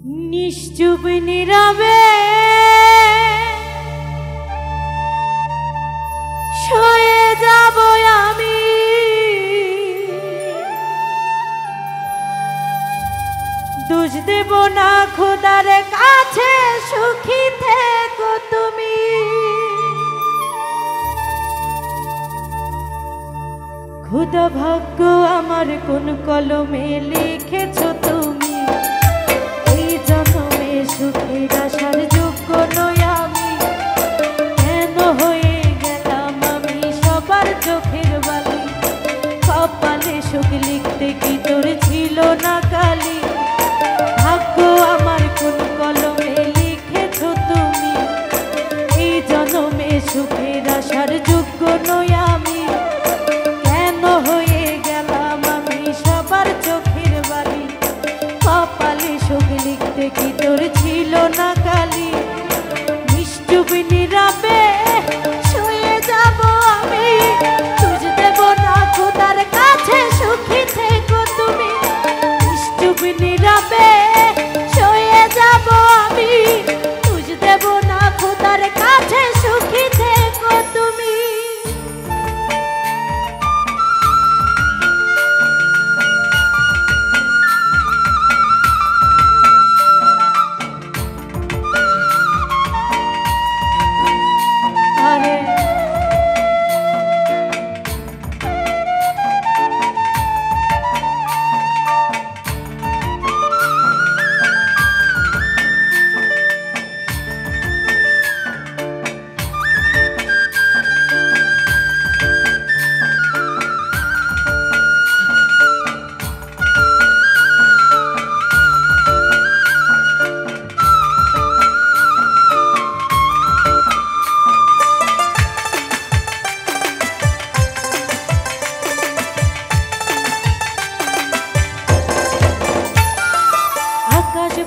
নিশ্চুপ নীরবে শুয়ে যাব আমি, দোষ দেব না খোদার কাছে, সুখী থেকো তুমি। খোদা ভাগ্য আমার কোন কলমে লিখেছো তুমি, এই জন্মে সুখের আসার যোগ্য নই আমি। কেন হয়ে গেলাম আমি সবার চোখের বালি, কপালে সুখ লিখতে কি তোর ছিল না কালি। ভাগ্য আমার কোন কলমে লিখেছো তুমি, এই জন্মে সুখের আসার যোগ্য নই আমি। কেন হয়ে গেলাম আমি সবার চোখের বালি, কপালে সুখ লিখতে কি তোর ছিল না কালি। নিশ্চুপ নীরবে শুয়ে যাব আমি, দোষ দেব না খোদার কাছে, সুখী থেকো তুমি। নিশ্চুপ নীরবে শুয়ে যাব আমি, দোষ দেব না খোদার কাছে, সুখী থেকো তুমি।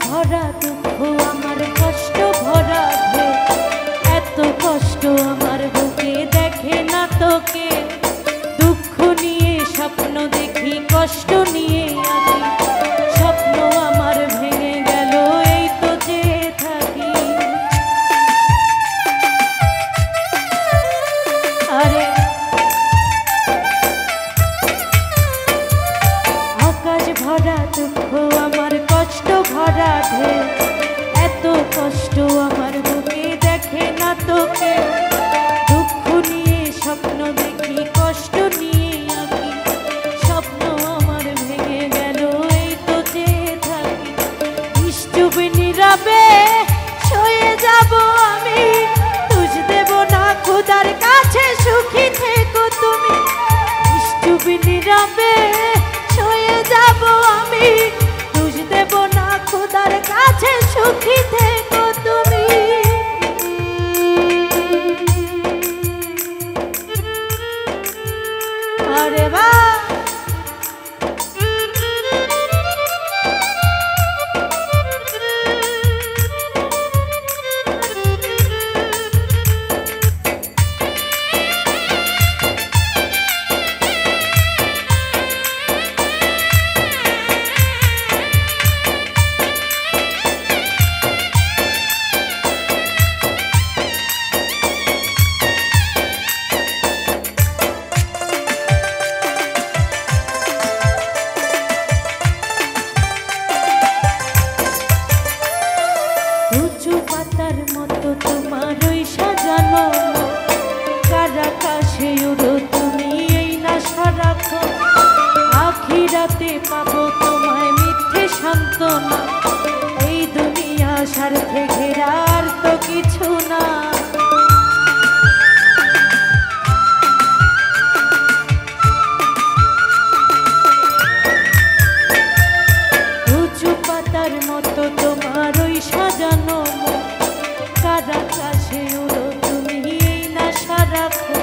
ভরা দুঃখ আমার কষ্ট ভরা ঢেউ, এত কষ্ট আমার বুকে দেখে না তোকে। দুঃখ নিয়ে স্বপ্ন দেখি, কষ্ট নিয়ে আমি, স্বপ্ন আমার ভেঙে গেল এই তো যে থাকি। আরে আকাশ ভরা দুঃখ আমার কষ্ট ভরা ঢেউ, এত কষ্ট আমার বুকে দেখে না তোকে। দুঃখ নিয়ে স্বপ্ন দেখি, কষ্ট নিয়ে আমি, স্বপ্ন আমার ভেঙে গেল এই তো যে থাকি। নিশ্চুপ নীরবে শুয়ে যাব আমি, দোষ দেব না খোদার কাছে, সুখী থেকো তুমি। নিশ্চুপ নীরবে শুয়ে যাব আমি, দোষ দেব না খোদার কাছে, সুখী থেকো তুমি। আরে বাহ, উঁচু পাতার মতো তোমার ওই সাজানো, কার আকাশে উড়ো তুমি এই নাশা রাখো। আখিরাতে পাবো তোমায় মিথ্যে সান্ত্বনা, এই দুনিয়া স্বার্থে ঘেরা আর তো কিছু না। উঁচু পাতার মতো তোমার ওই সাজানো, কার আকাশে উড়ো তুমি এই নাশা রাখো।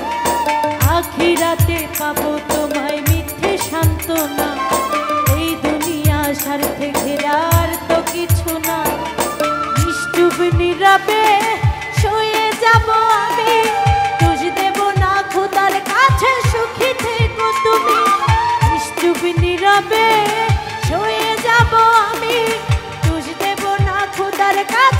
আখিরাতে পাবো তোমায় মিথ্যে সান্ত্বনা, এই দুনিয়া স্বার্থে ঘেরা আর তো কিছু না। নিশ্চুপ নীরবে শুয়ে যাব আমি, দোষ দেব না খোদার কাছে, সুখী থেকো তুমি। নিশ্চুপ নীরবে শুয়ে যাব আমি, দোষ দেব না কাজ